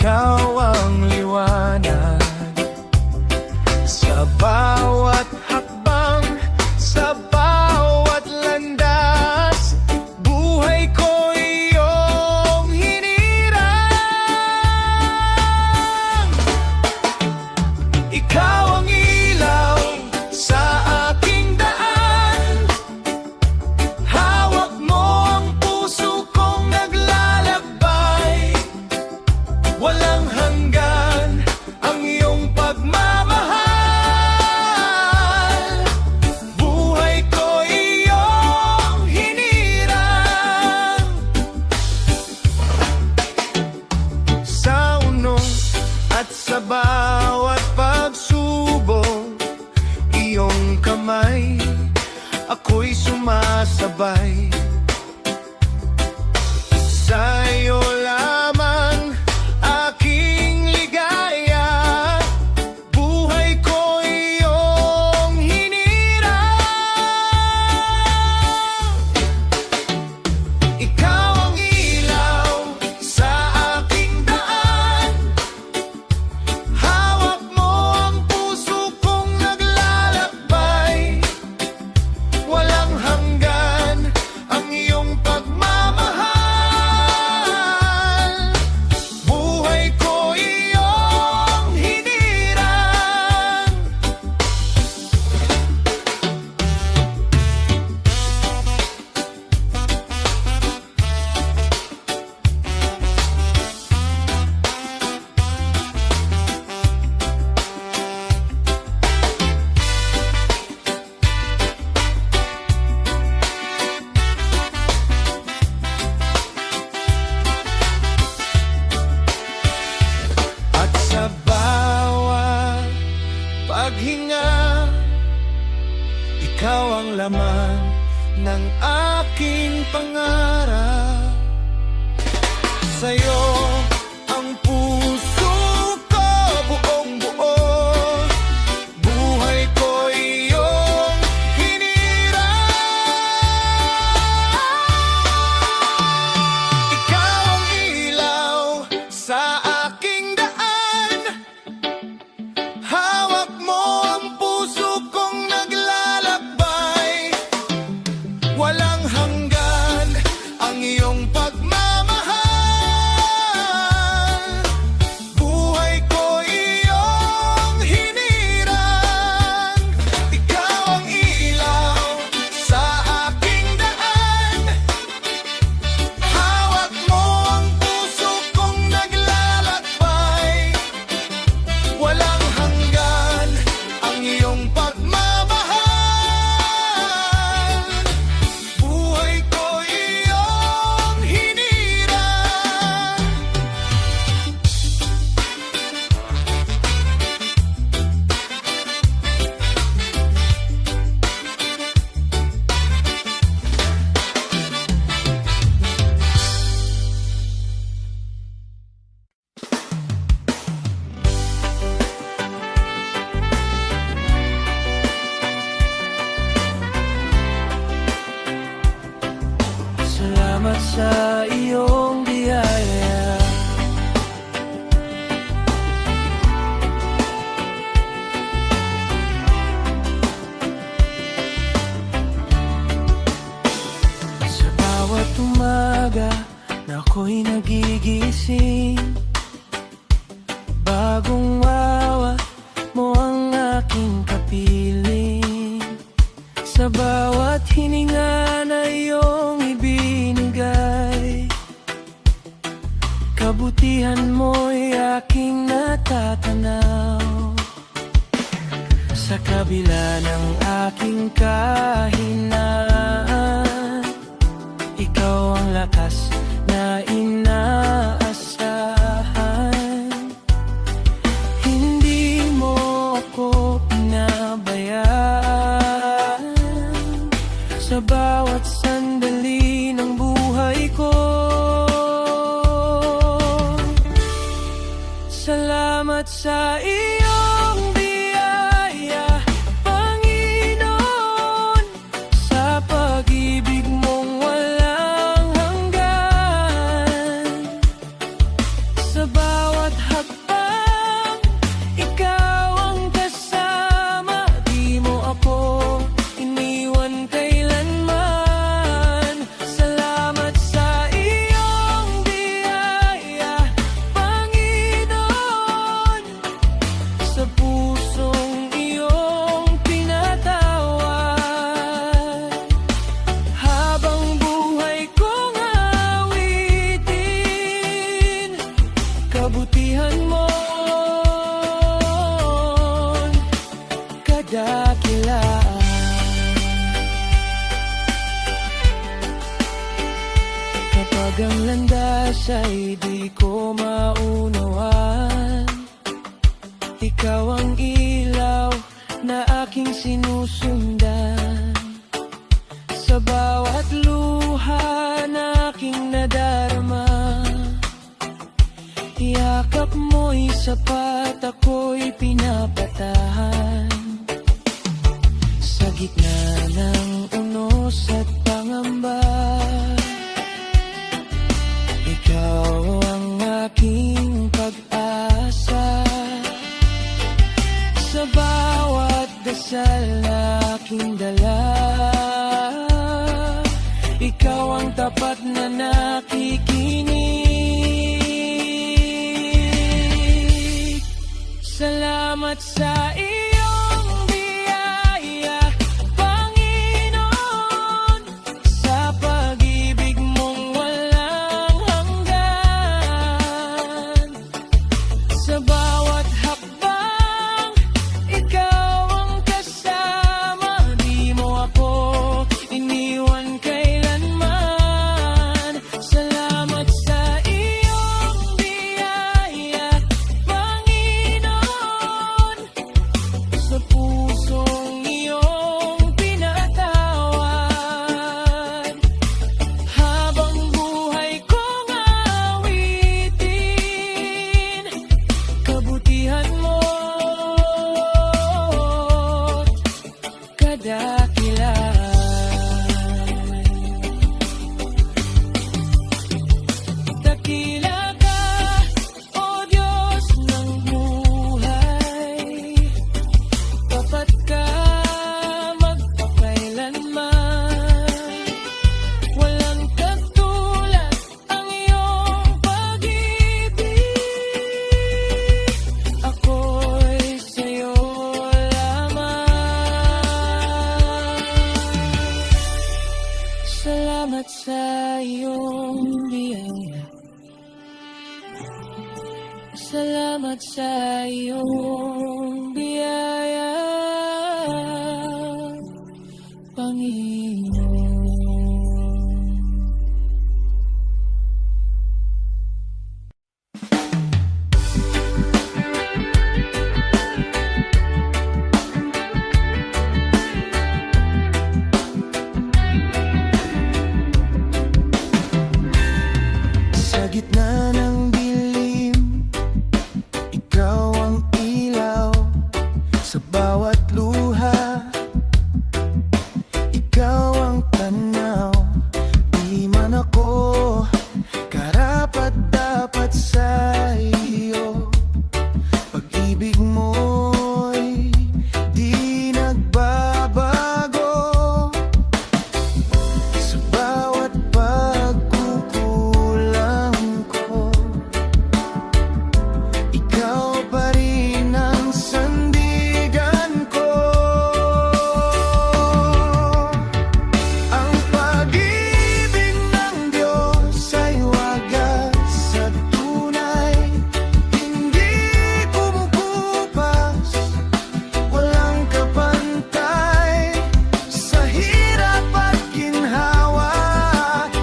ikaw ang liwanag sa bawat hakbang, sa bawat landas. Buhay ko iyong hinirang. Ikaw ang ilaw sa aking daan. Hawak mo ang puso kong naglalakbay. Walang hanggan ang iyong pagmamahal. Buhay ko iyong hinirang. Sa unong at sa bawat pagsubok, iyong kamay, ako'y sumasabay. Sa iyo lamang aking ligaya. Buhay ko iyong hinirang. Ikaw ang ilaw sa aking daan. Hawak mo ang puso kong naglalakbay. Walang hanggan ang iyong pagmamahal. Buhay ko iyong hinirang. At sa bawat paghinga, ikaw ang laman ng aking pangarap. Sa'yo ang puso ko buong buo. Buhay ko iyong hinirang. Ikaw ang ilaw sa aking daan. Hawak mo ang puso kong naglalakbay. Walang hanggan ang iyong pagmamahal. Buhay ko iyong hinirang. Ikaw ang ilaw sa aking daan. Hawak mo ang puso kong naglalakbay. Walang hanggan ang iyong pagmamahal. Buhay ko iyong hinirang. Salamat sa iyong biyaya. Sa bawat umaga na ako'y nagigising, bagong wawa mo ang aking kapiling. Sa bawat hininga na iyong ibinigay, kabutihan mo'y aking natatanaw. Sa kabila ng aking kahinaan, ikaw ang lakas na inaasahan. Hindi mo ako pinabayaan sa bawat sandali ng buhay ko. Salamat sa iyong biyaya, Panginoon, sa pag-ibig mong walang hanggan. Sa bawat maagang landas ay di ko maunawan. Ikaw ang ilaw na aking sinusundan. Sa bawat luha na aking nadarama, yakap mo'y sapat, ako'y pinapatahan. Sa gitna ng unos at pangamba, ikaw ang aking pag-asa. Sa bawat dasal na aking dala, ikaw ang tapat na nakikinig. Salamat sa iyong biyaya, Panginoon, sa pag-ibig mong walang hanggan. Sa bawat hakbang, ikaw ang kasama. Di mo ako iniwan kailanman. Salamat sa iyong biyaya, Panginoon, sa pusong iyong pinatawad. Habang buhay kong awitin kabutihan mo't kadakilan. Dakila ka, O Diyos ng buhay, tapat ka magpakailanman. Walang katulad ang iyong pag-ibig, ako'y sa'yo lamang. Salamat sa iyong biyaya, salamat sa iyong biyaya, Panginoon. Sa gitna ng dilim, ikaw ang ilaw. Sa bawat luha, ikaw ang tanaw. Di man ako karapat-dapat sa iyo, pag-ibig mo'y di nagbabago. Sa bawat pagkukulang ko, ikaw pa rin ang sandigan ko. Ang pag-ibig ng Diyos ay wagas at tunay, hindi kumukupas, walang kapantay. Sa hirap at ginhawa,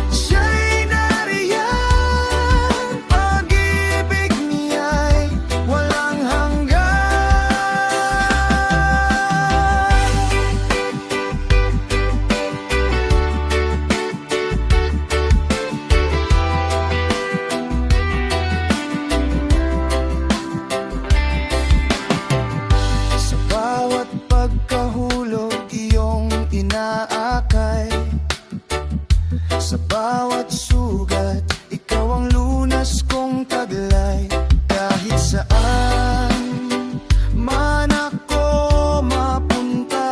siya'y nariyan. Pag-ibig niya'y walang hanggan. Sa bawat pagkahulog, iyong inaakay. Sa bawat sugat, ikaw ang lunas kong taglay. Kahit saan man ako mapunta,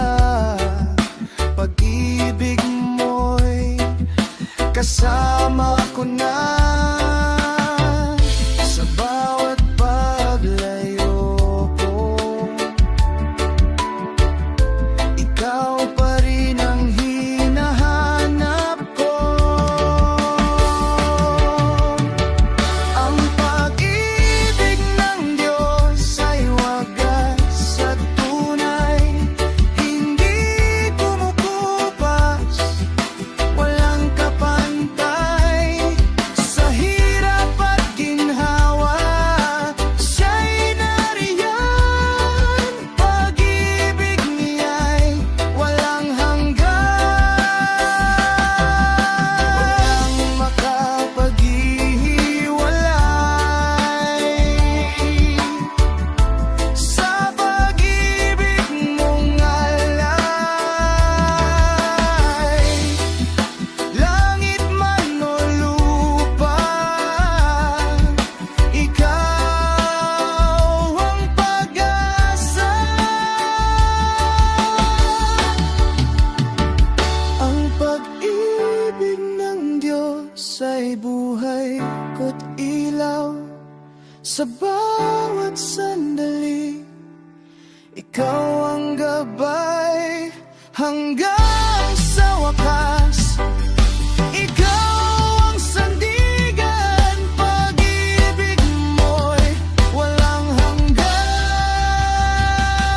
pag-ibig mo'y kasama ko na. Sa bawat paglayo ko, ikaw pa rin ang hinahanap ko. Ang pag-ibig ng Diyos ay wagas at tunay, hindi kumukupas, walang kapantay. sa'y buhay ko't ilaw. Sa bawat sandali, ikaw ang gabay hanggang sa wakas. Ikaw ang sandigan, pag-ibig mo'y walang hanggan.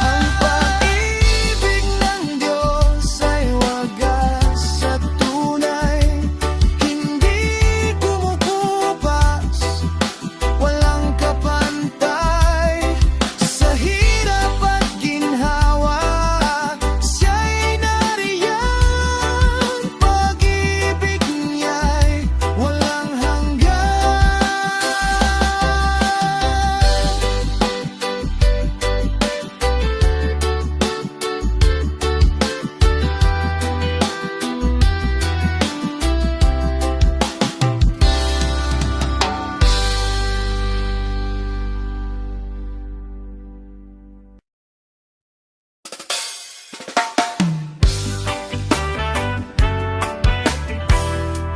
Ang pag-ibig ng Diyos ay wagas at tunay, hindi kumukupas, walang kapantay. Sa hirap at ginhawa, siya'y nariyan, pag-ibig niya'y walang hanggan.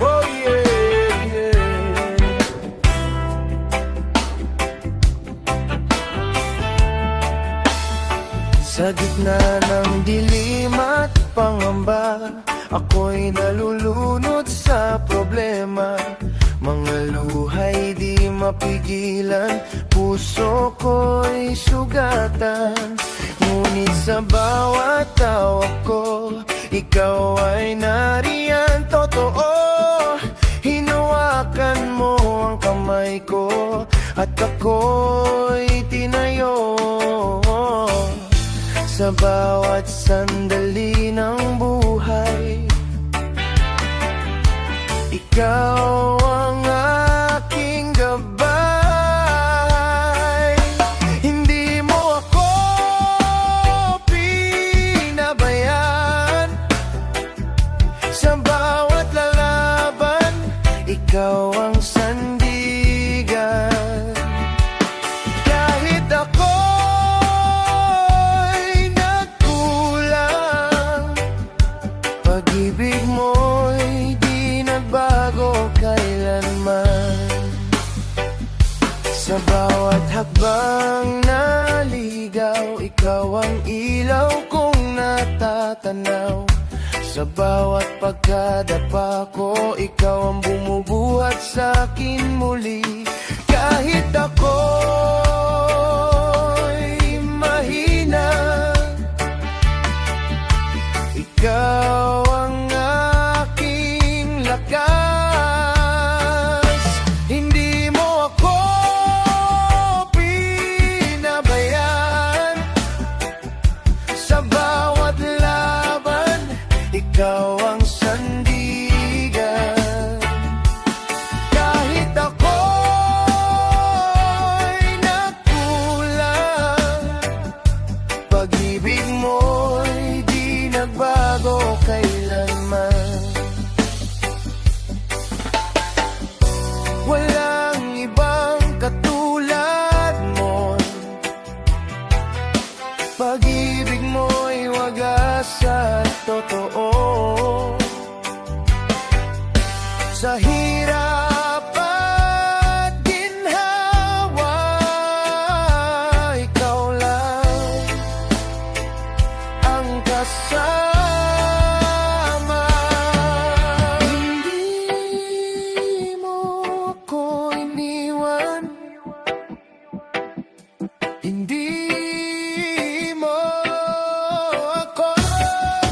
Oh yeah, yeah. Sa gitna ng dilim at pangamba, ako'y nalulunod sa problema. Mga luhay di mapigilan, puso ko'y sugatan. Ngunit sa bawat tawa ko, ikaw ay nariyan, totoo. Hinawakan mo ang kamay ko at ako'y tinayo. Sa bawat sandali ng buhay, ikaw ang aking gabay. Hindi mo ako pinabayaan. Sa bawat lalaban, ikaw ang sandigan. Kahit ako'y nagkulang, pag-ibig mo'y di nagbago kailanman. Sa bawat hakbang naligaw, ikaw ang ilaw kong natatanaw. Sa bawat pagkadapa ko, ikaw ang bumubuhat sa'kin muli. Kahit ako'y mahina, ikaw ang aking lakas. Hindi mo ako pinabayaan. Sa bawat laban, ikaw ang sandigan. Kahit ako'y nagkulang, pag-ibig mo'y di nagbago kailanman. Walang ibang katulad mo, pag-ibig mo'y wagas at totoo. Sa hirap at ginhawa, ikaw lang ang kasama. Hindi mo ako iniwan, hindi mo ako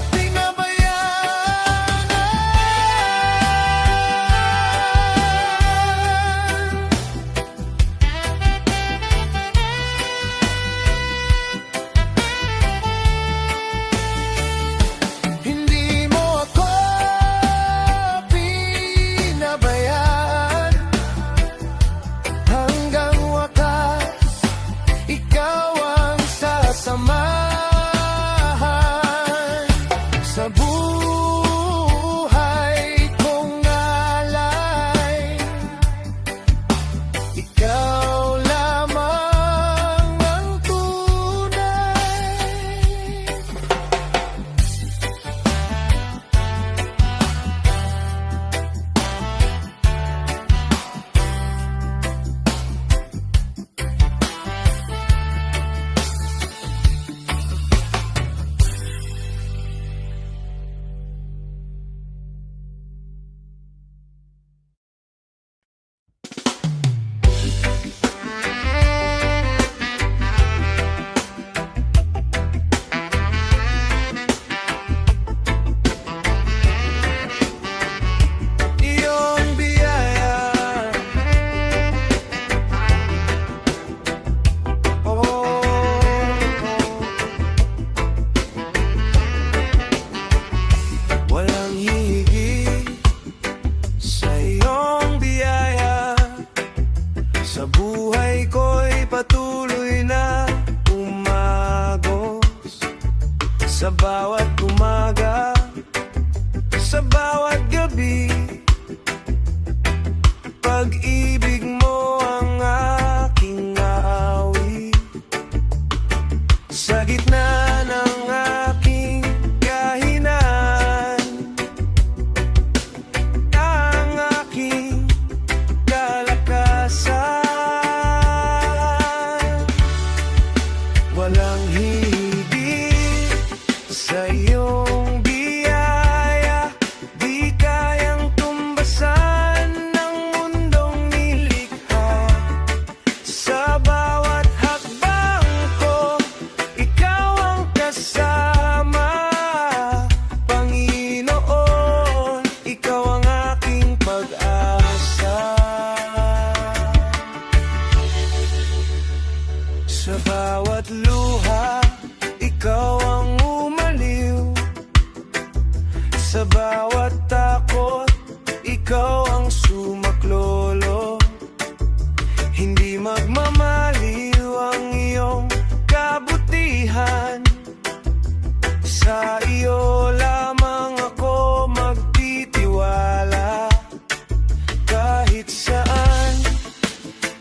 pinabayaan. pag-ibig mo ang aking awit. Sa gitna ng aking kahinaan, ang aking kalakasan. Walang higit sa iyong biyaya, di kayang tumbasan ng mundong nilikha. Sa bawat hakbang ko, ikaw ang kasama. Panginoon, ikaw ang aking pag-asa. Sa bawat luha, ikaw ang umaliw. Sa bawat takot, ikaw ang sumaklolo. Hindi magmamaliw ang iyong kabutihan. Sa iyo lamang ako magtitiwala. Kahit saan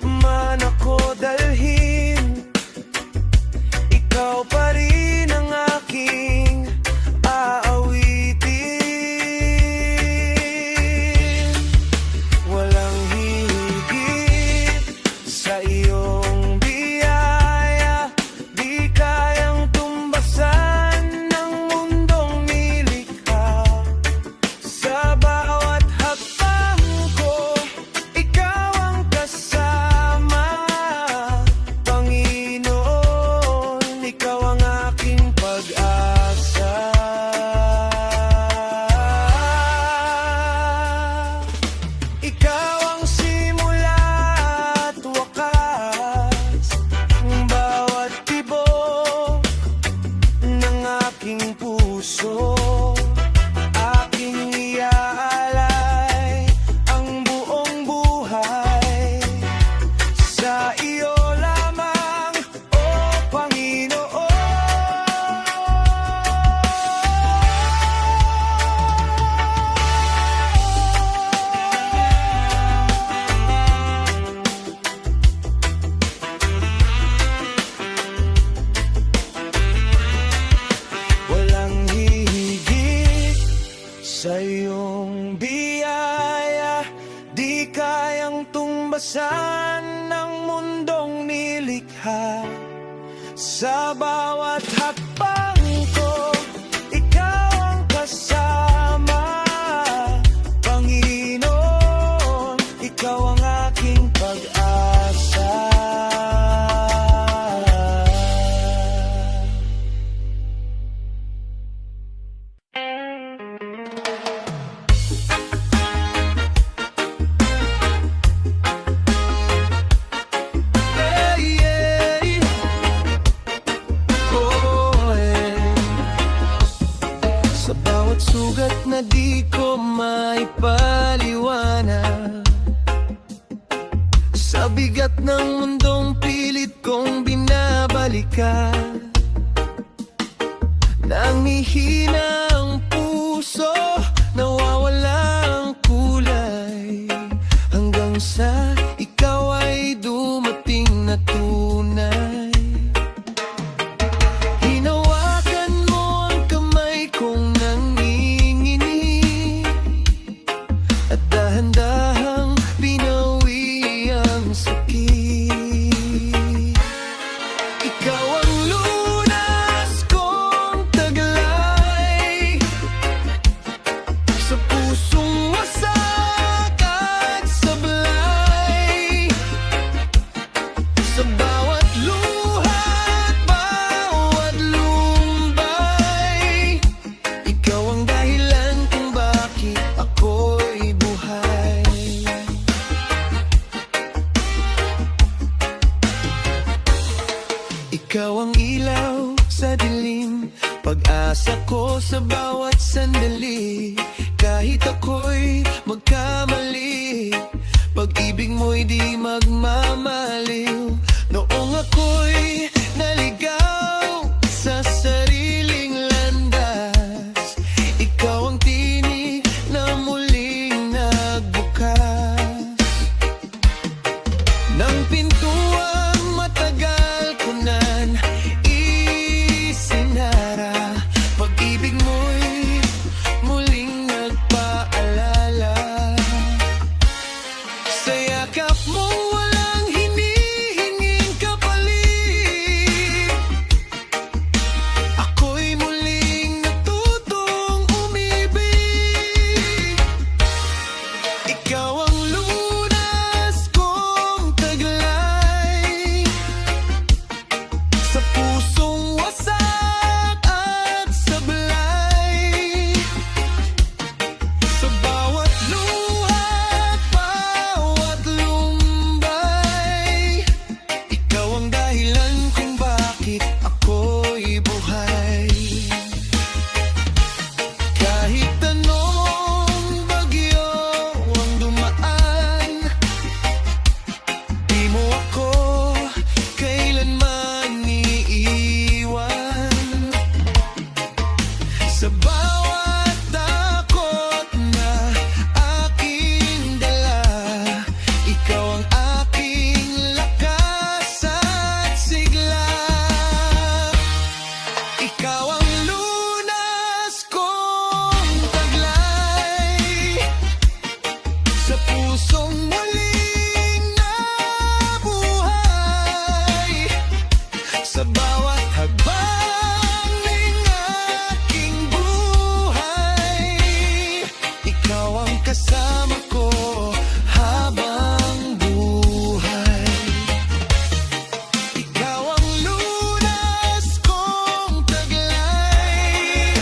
man ako dalhin, ikaw pa rin ang aking aawitin. Walang higit sa iyong biyaya, di kayang tumbasan ng mundong nilikha. Sa bawat hakbang ko, ikaw ang kasama. Panginoon, ikaw ang aking pag-asa. Ikaw ang simula at wakas, bawat tibok ng aking puso. Aking iaalay ang buong buhay sa iyo lamang, o Panginoon. Walang hihigit sa iyong biyaya, di kayang tumbasan ng mundong nilikha. Sa bawat hakbang ko, ikaw ang kasama. Panginoon, ikaw ang aking pag-asa. Sa bawat sugat na di ko maipaliwanag, sa bigat ng mundong pilit kong binabalikan, nangihina ang puso, nawawala ang kulay, hanggang sa ikaw ay dumating na tunay. Hinawakan mo ang kamay kong nanginginig, at dahan-dahang binawi ang sakit. Ikaw ang lunas kong taglay, sa pusong wasak at sablay. Sa bawat luha at bawat lumbay, ikaw ang dahilan kung bakit ako'y buhay. Ikaw ang ilaw sa dilim, pag-asa ko sa bawat sandali. Kahit ako'y magkamali, pag-ibig mo'y di magmamaliw. Noong ako'y naligaw sa sariling landas, ikaw ang tinig na muling nagbukas. pusong muling nabuhay sa bawat hakbang ng aking buhay. Ikaw ang kasama ko habang buhay. Ikaw ang lunas kong taglay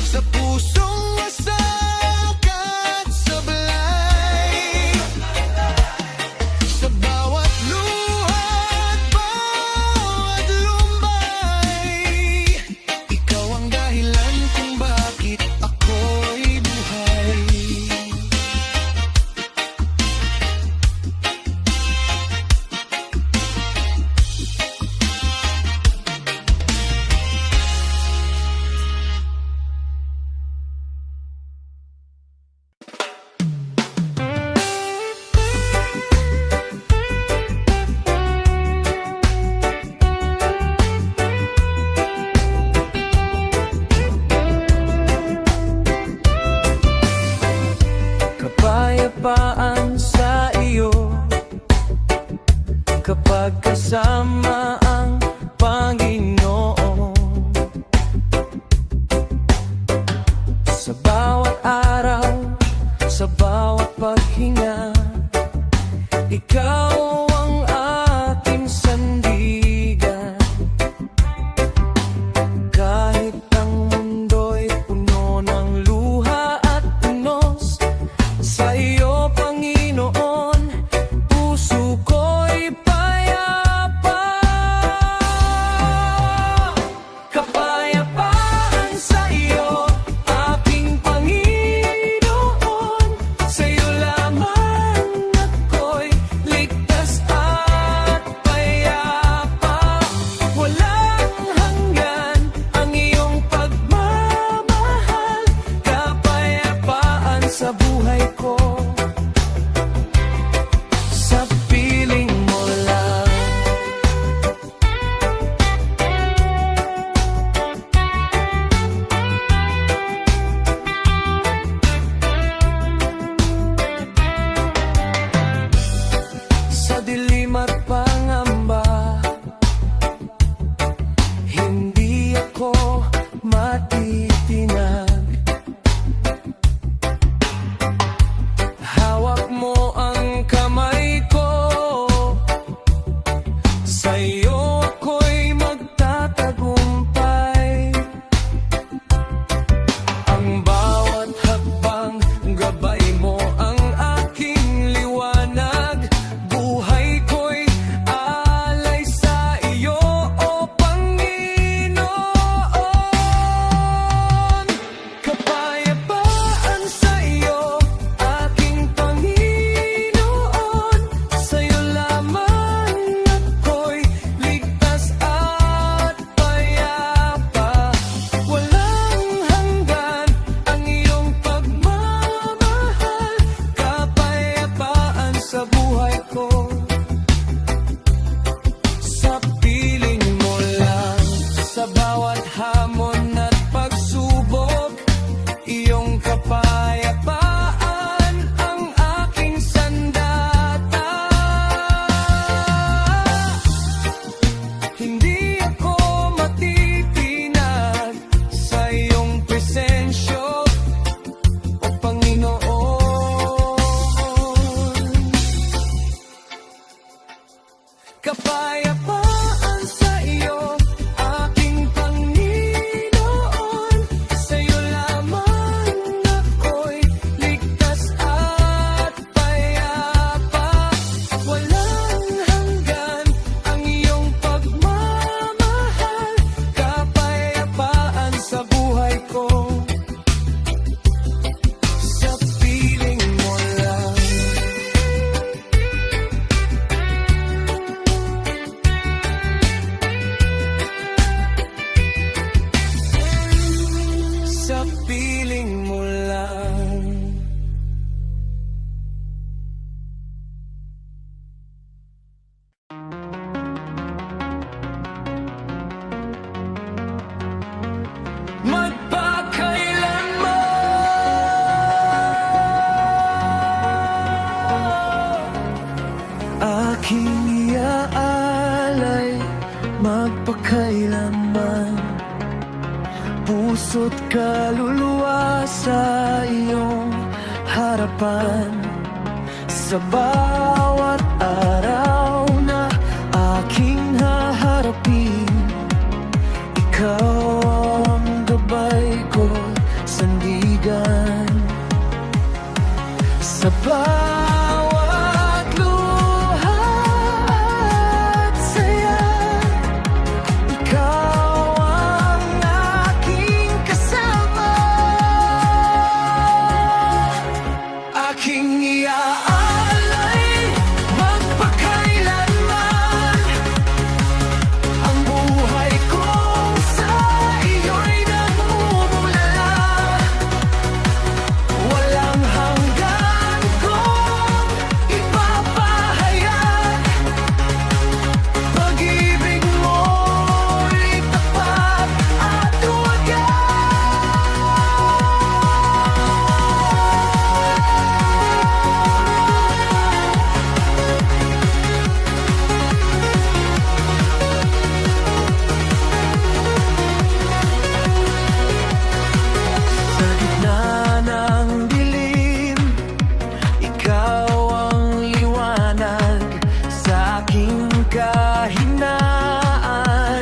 sa pusong wasak at sablay. Sa bawat luha at bawat lumbay, ikaw ang dahilan kung bakit ako'y buhay. Kapayapaan sa iyo kapag kasama ang Panginoon. Sa bawat araw, sa bawat paghinga, ikaw ang ating sandigan. Kahit ang mundo'y puno ng luha at unos, sa iyo, Panginoon, puso ko'y payapa. Kapayapaan sa iyo, aking Panginoon. Sa iyo lamang ako'y ligtas at payapa. Walang hanggan ang iyong pagmamahal. Kapayapaan sa buhay ko, sa piling mo lang. Sa dilim at pangamba, hindi ako matitinag. puso't kaluluwa sa iyong harapan. Sa bawat araw na aking haharapin, ikaw ang gabay ko, sandigan. Sa bawat luha at saya, ikaw ang aking kasama. Aking iaalay magpakailanman ang buhay kong sa iyo'y nagmumula. Walang hanggan kong ipapahayag, pag-ibig mo'y tapat at sa gitna ng dilim, ikaw ang liwanag sa aking kahinaan.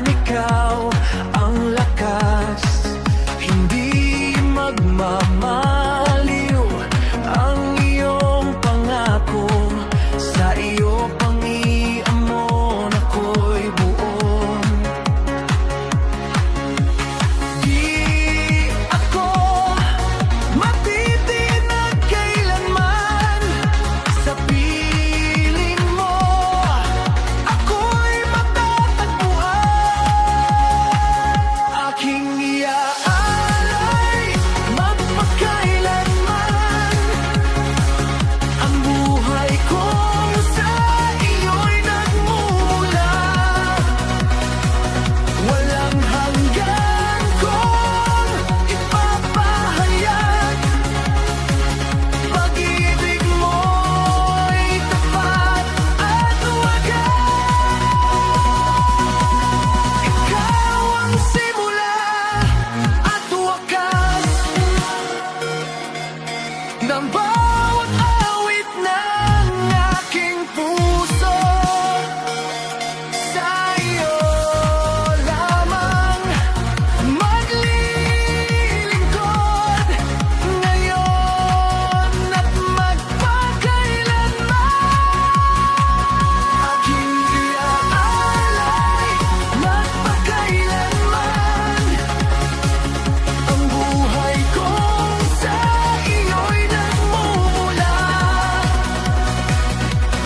Ikaw ang lakas, hindi magmamaliw ang iyong pangako. Sa iyo pangiamon ako'y buong. Di ako matitinag kailanman sa piling mo, ako'y matatagpuan. Aking iaalay magpakailanman ang buhay kong sa iyo'y nagmumula. Walang hanggan kong ipapahayag, pag-ibig mo'y tapat at wagas. Ikaw ang simula at wakas ng bawat awit ng aking puso. Sa iyo lamang maglilingkod ngayon at magpakailanman. Aking iaalay magpakailanman ang buhay kong sa iyo'y nagmumula.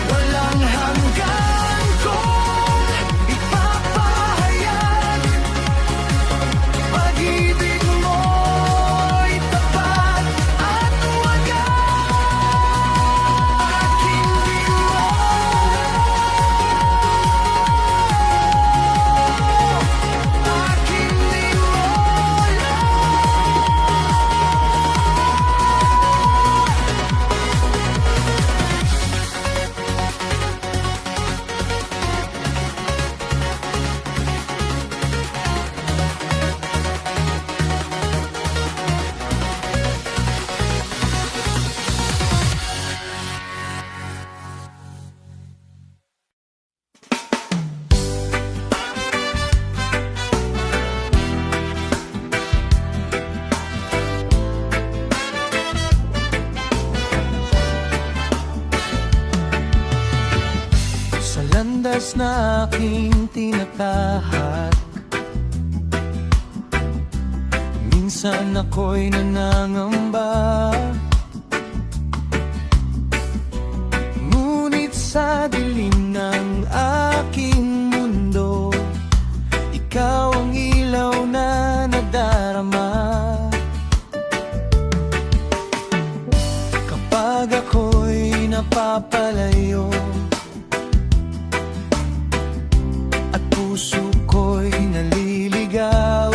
Walang hanggan kong ipapahayag, pag-ibig mo'y tapat at wagas. Aking sa landas na aking tinatahak, minsan ako'y nangangamba. Ngunit sa dilim ng aking mundo, ikaw ang ilaw na nadarama. Kapag ako'y napapalayo at puso ko'y naliligaw,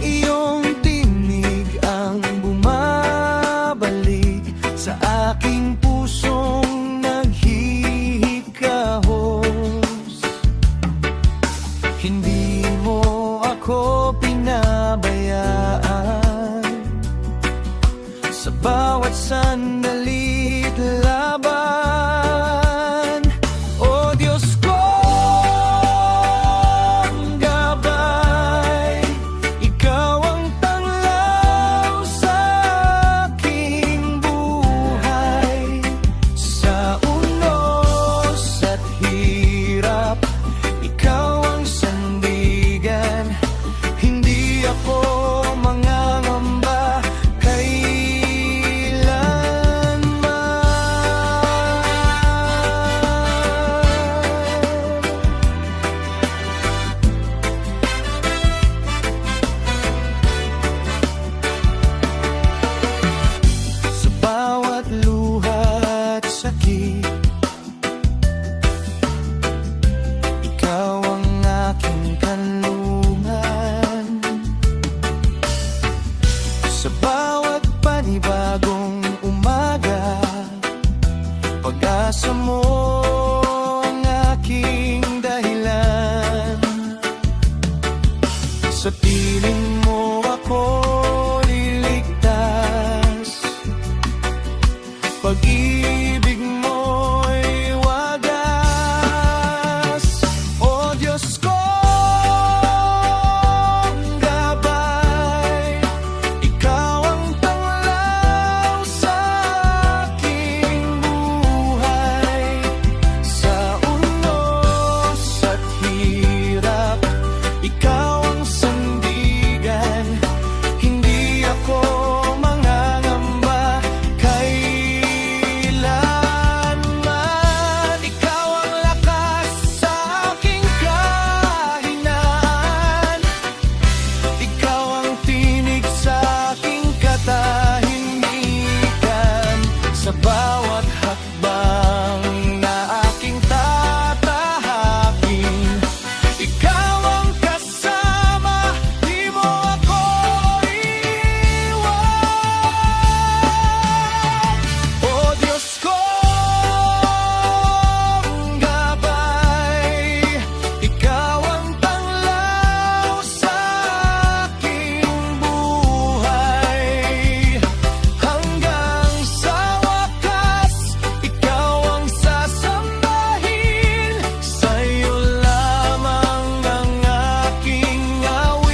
iyong tinig ang bumabalik sa aking pusong naghihikahos. Hindi mo sa bawat sandali't laban. O Diyos ko, gabay, Ikaw ang tanglaw sa aking buhay. Sa unos at hirap, Ikaw ang sandigan. Hindi ako mangangamba sa bawat luha at sakit. Ikaw ang aking kanlungan. Sa bawat panibagong umaga, pag-asa mo ang aking dahilan. Sa piling mo ako liligtas, pag-ibig mo'y wagas. O Diyos ko, gabay, Ikaw ang tanglaw sa aking buhay. Sa unos at hirap, Ikaw ang sandigan. Hindi ako mangangamba kailanman. Ikaw ang lakas sa aking kahinaan. Ikaw ang tinig sa aking katahimikan. Sa bawat hakbang na aking tatahakin, Ikaw ang kasama, di mo ako iiwan. O Diyos ko, gabay, Ikaw ang tanglaw sa aking buhay. Hanggang sa wakas, Ikaw ang sasambahin. Sa'yo lamang ang aking awitin.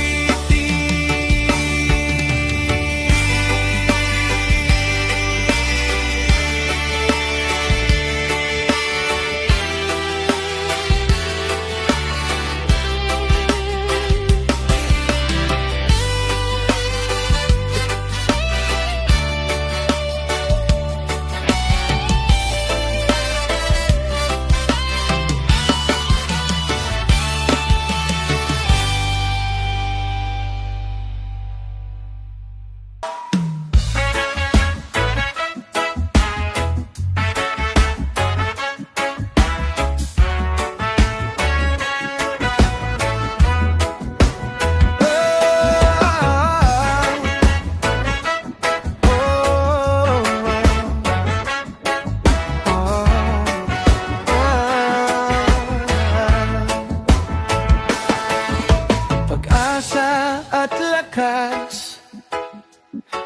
Pag-asa at lakas,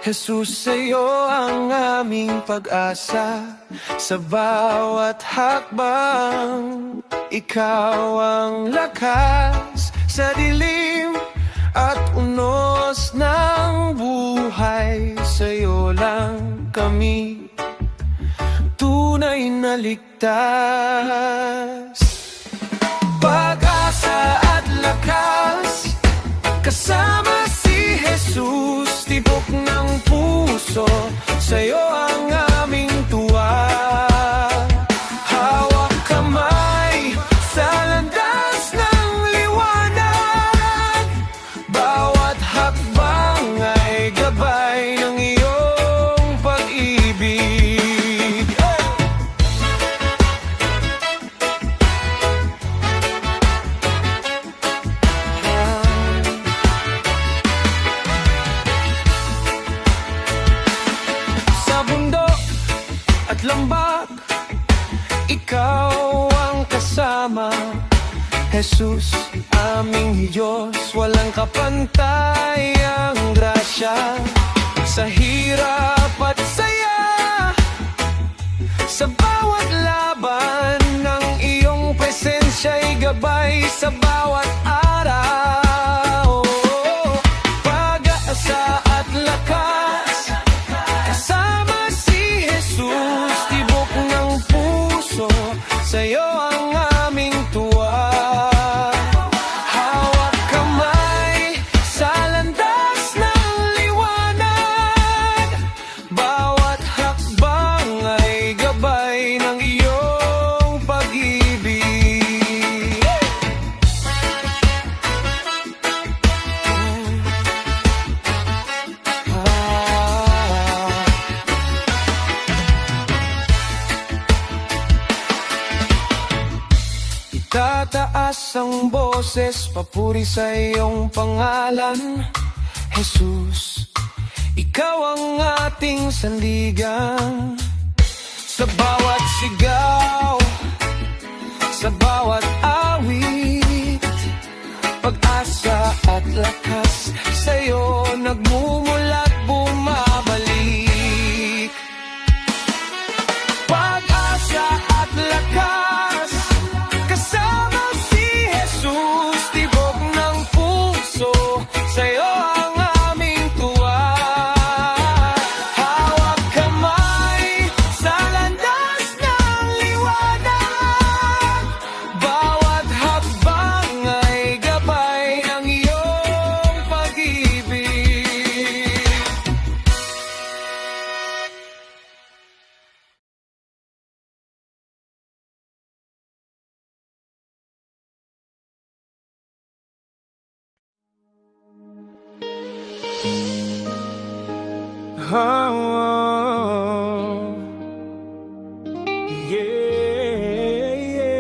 Jesus, sa'yo ang aming pag-asa. Sa bawat hakbang, Ikaw ang lakas. Sa dilim at unos ng buhay, sa'yo lang kami tunay na ligtas. Pag-asa at lakas, kasama si Jesus, tibok ng puso, sa'yo ang aming tuwa. Hawak kamay sa landas ng liwanag, bawat hakbang ay gabay ng iyong pag-ibig. Lambak, Ikaw ang kasama. Jesus, aming Diyos, walang kapantay ang grasya. Sa hirap at sa bawat araw. Pag-asa at lakas, kasama si Jesus. Tibok ng puso, sa'yo ang aming tuwa. Hawak kamay sa landas ng liwanag. Bawat hakbang ay gabay ng iyong pag-ibig. Itataas ang boses, papuri sa iyong pangalan, Jesus. Ikaw ang ating sandigan. Sa bawat sigaw, sa bawat awit, pag-asa at lakas sa'yo nagmumulat, bumabalik. Pag-asa at lakas, kasama si Jesus. Tibok ng puso, sa'yo ang aming tuwa. Hawak kamay sa landas ng liwanag. Bawat hakbang ay gabay ng iyong pag-ibig. Oh, yeah.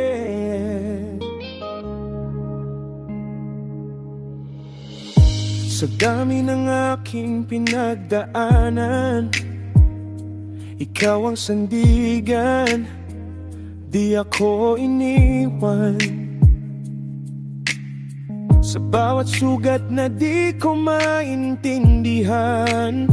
Sa dami ng aking pinagdaanan, ikaw ang sandigan, di ako iniwan. Sa bawat sugat na di ko maintindihan,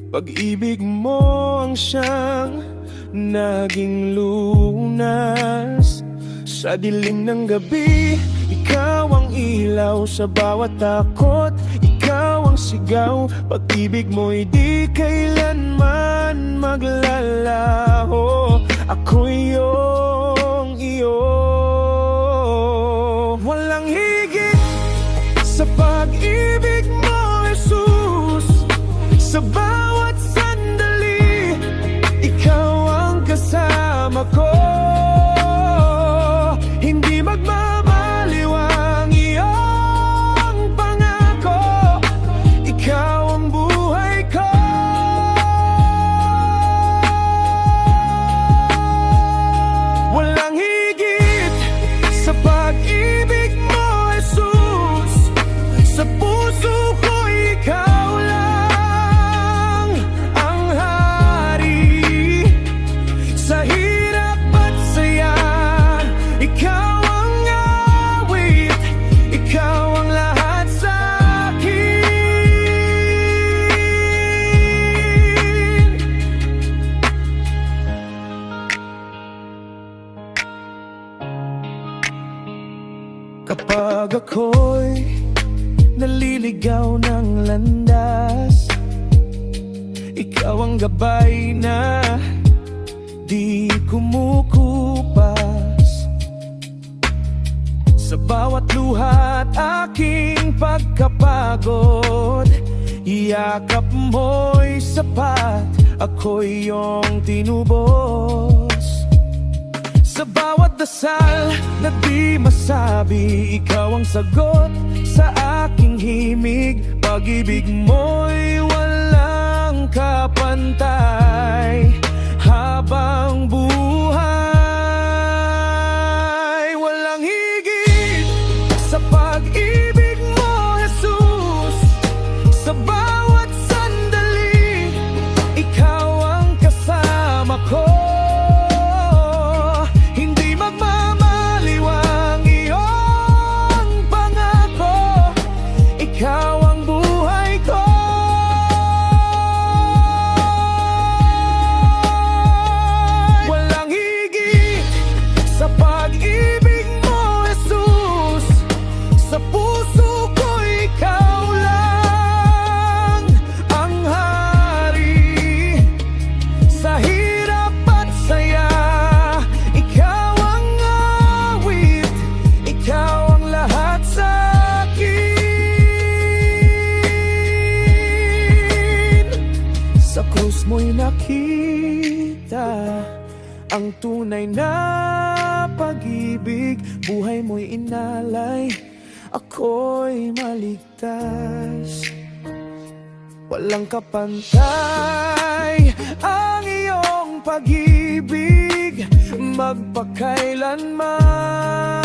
pag-ibig mo ang siyang naging lunas. Sa dilim ng gabi, ikaw ang ilaw. Sa bawat takot, ikaw ang sigaw. Pag-ibig mo'y di kailanman maglalaho. Ako'y iyong iyo. Walang higit sa pag-ibig mo, Jesus. Sa bawat sandali, ikaw ang kasama ko. Hindi magmamaliw ang iyong pangako. Ikaw ang buhay ko. Walang higit sa pag-ibig mo, Jesus. Sa puso ko ikaw lang ang hari. Sa hirap at saya, ikaw ang awit. Ikaw ang lahat sa akin. Kapag ako'y naliligaw ng landas, ikaw ang gabay na di kumukupas. Sa bawat luha at aking pagkapagod, iyakap mo'y sapat. Ako'y iyong tinubos. Sa bawat dasal na di masabi, ikaw ang sagot sa aking himig. Pag-ibig mo'y walang kapantay habang buhay. Walang higit sa pag-ibig mo, Jesus. Sa bawat sandali, ikaw ang kasama ko. Ikaw ang buhay ko. nakita ang tunay na pag-ibig. Buhay mo'y inalay, ako'y maligtas. Walang kapantay ang iyong pag-ibig, magpakailanman.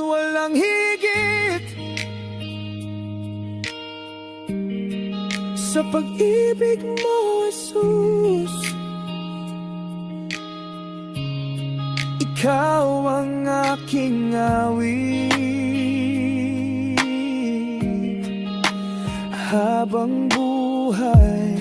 Walang higit sa pag-ibig mo, Jesus. Ikaw ang aking awit habang buhay.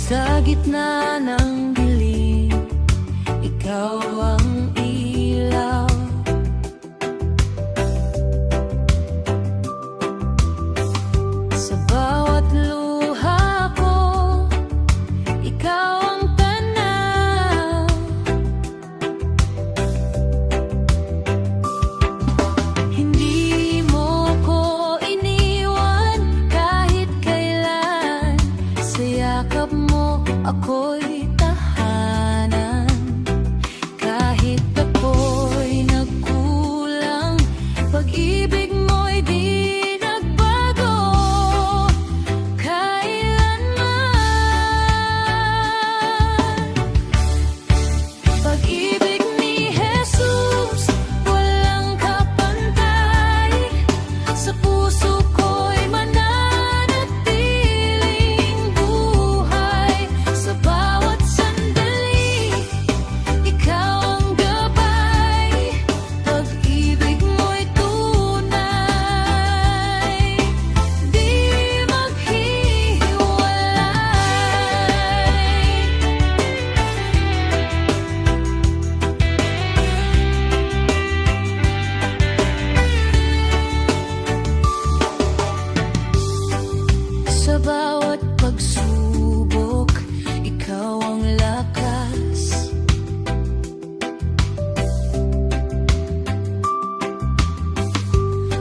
Sa gitna ng dilim, ikaw ang ilaw. Sa bawat luha ko, ikaw ang tanaw. Hindi mo ko iniwan kahit kailan. Sa yakap mo ako'y tahanan. Kahit ako'y nagkulang, pag-ibig mo'y di nagbago kailanman. Pag-ibig ni Jesus, walang kapantay. Sa puso ko'y mananatiling buhay. Sa bawat sandali, ikaw ang gabay. Pag-ibig mo'y tunay, di maghiwalay. Sa bawat pagsubok, ikaw ang lakas.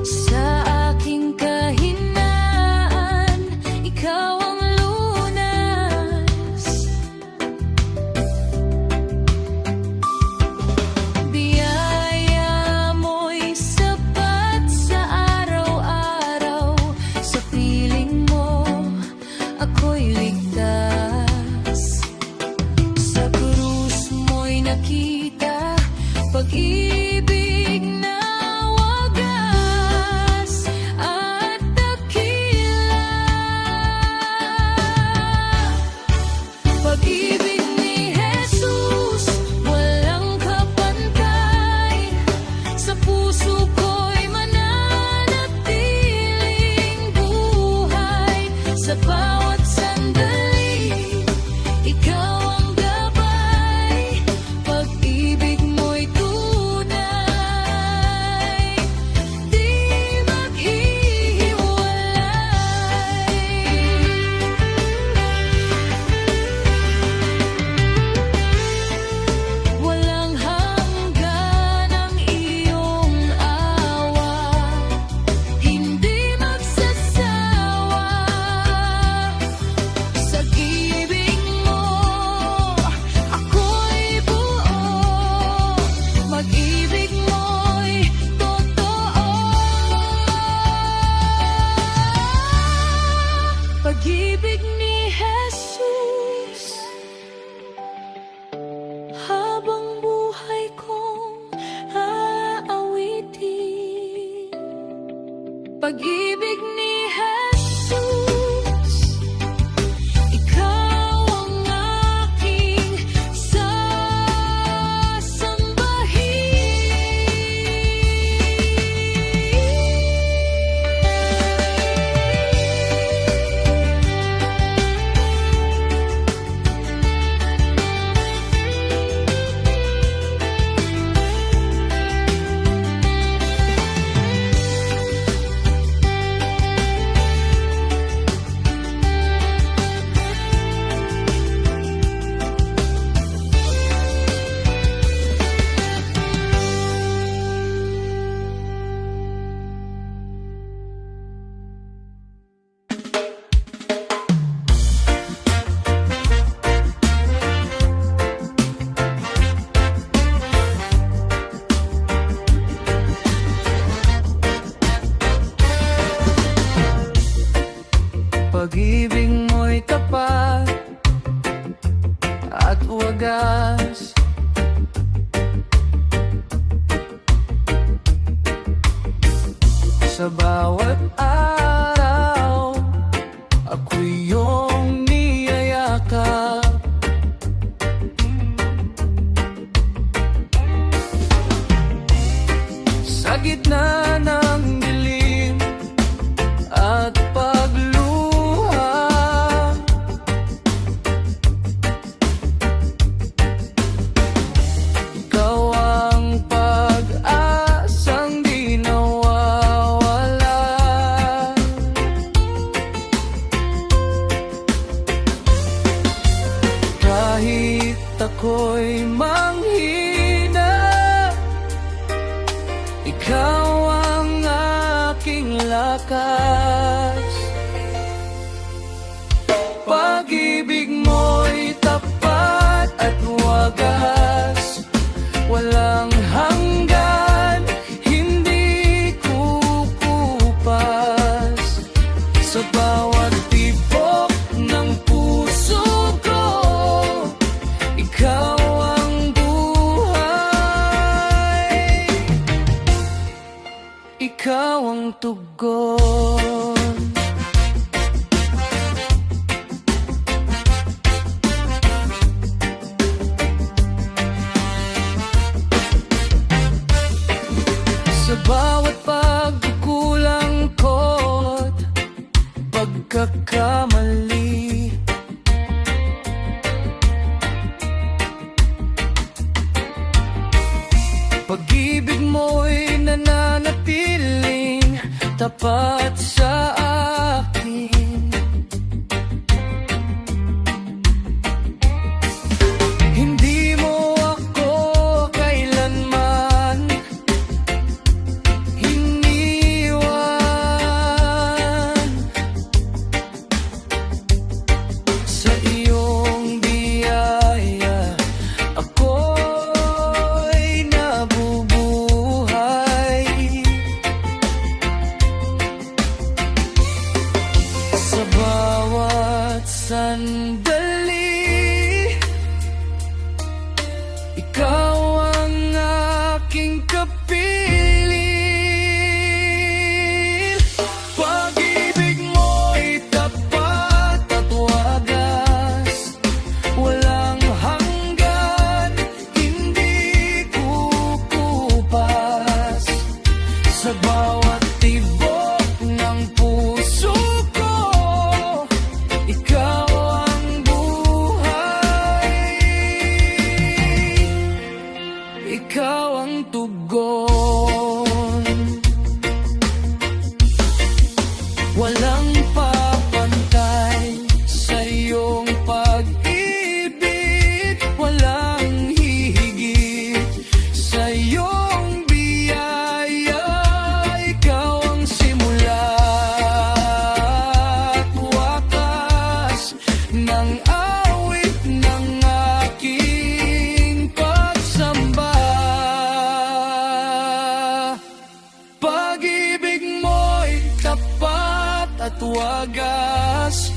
Sa aking kahinaan, ikaw ang lunas. Biyaya mo'y sapat sa araw-araw. Sa piling mo, ako'y ligtas. Sa krus mo'y nakita pag-ibig na wagas at dakila. Pag-ibig ni Jesus, walang kapantay. Sa puso ko'y mananatiling buhay. Sa bawat sandali, ikaw ang gabay. Pag-ibig mo'y tunay. habang buhay kong aawitin. Pag-ibig ni Jesus, ikaw ang aking Pag-ibig mo'y tapat at wagas. Sa bawat araw, ako'y iyong niyayakap. Sa gitna ng dilim at pagluha, ikaw ang pag-asang di nawawala. Kahit ako'y manghina, ikaw ang aking lakas. Pag-ibig mo'y tapat at wagas, walang hanggan, hindi kukupas. Sa bawat tibok ng puso ko, ikaw ang buhay, ikaw ang tugon. Sa bawat pagkukulang ko't pagkakamali, pag-ibig mo'y nananatiling tapat sa akin. Hindi mo ako kailanman iniwan. Sa iyong biyaya ako'y nabubuhay. Sa bawat sandali, ikaw ang aking kapiling. Pag-ibig mo'y tapat at wagas, walang hanggan, hindi kukupas. Sa bawat tibok ng puso ko, ikaw ang buhay, ikaw ang tugon. Walang papantay sa iyong pag-ibig, walang hihigit sa iyong biyaya. Ikaw ang simula at wakas ng awit ng aking pagsamba. Pag-ibig mo'y tapat at wagas,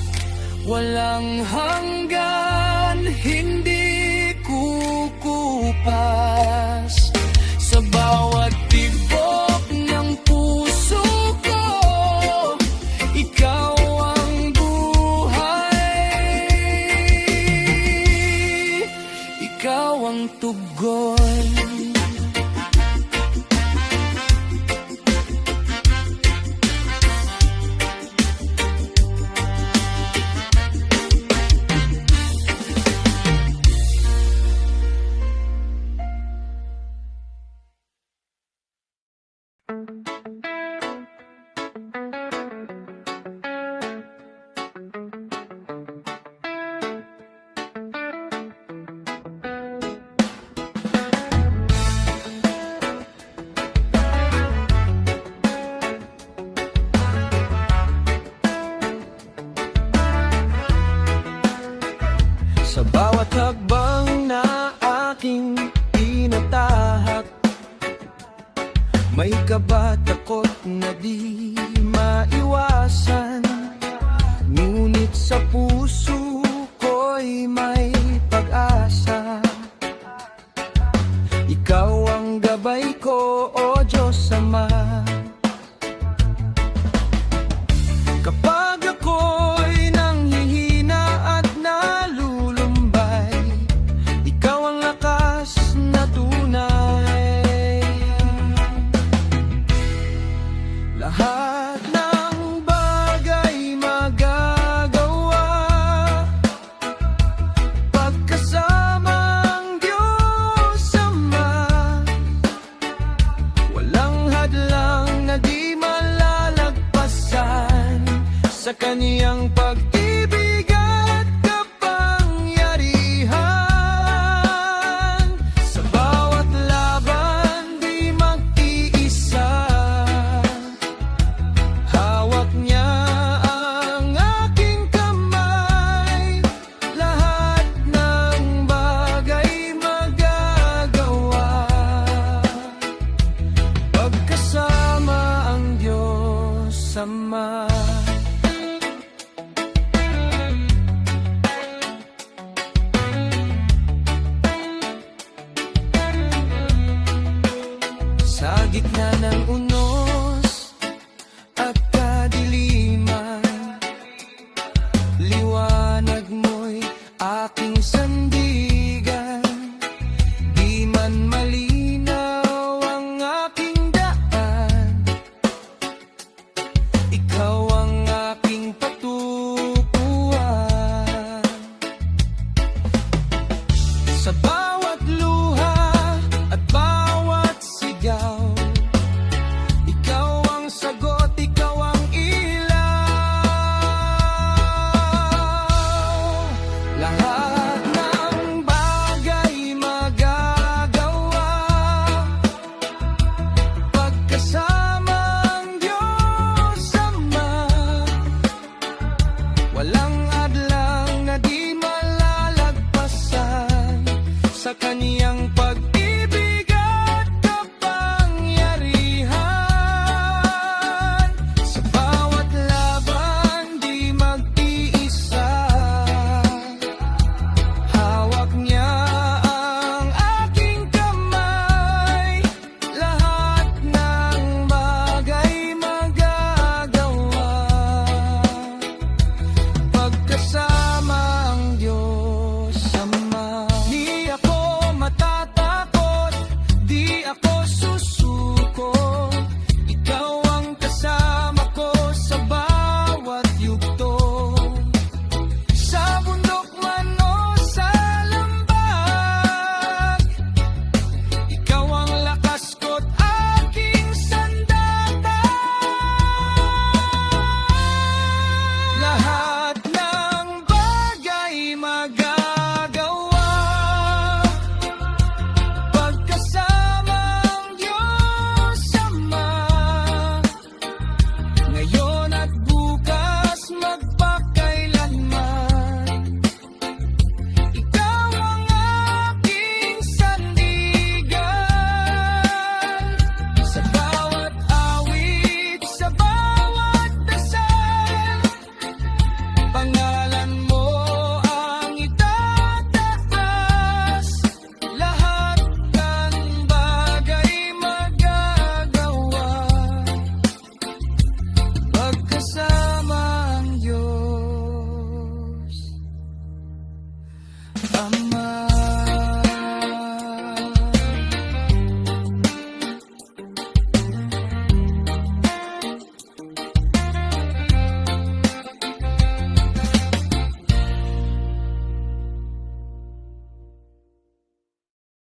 walang hanggan, hindi kukupas. tugon. Sa bawat hakbang na aking tinatahak, may kaba, takot na di maiwasan. Ngunit sa puso ko'y may pag-asa. Ikaw ang gabay ko, O Diyos Ama. Kapag ako'y nanghihina at nalulumbay, ikaw ang lakas na tunay. Lahat ng bagay magagawa pagkasama ang Diyos Ama. Walang hadlang na di malalagpasan sa kaniyang pag-ibig at kapangyarihan. Sa bawat laban di mag-iisa, hawak niya ang aking kamay. Lahat ng bagay magagawa pagkasama ang Diyos Ama. Sa gitna ng unos at kadiliman, liwanag mo'y aking sandigan. Di man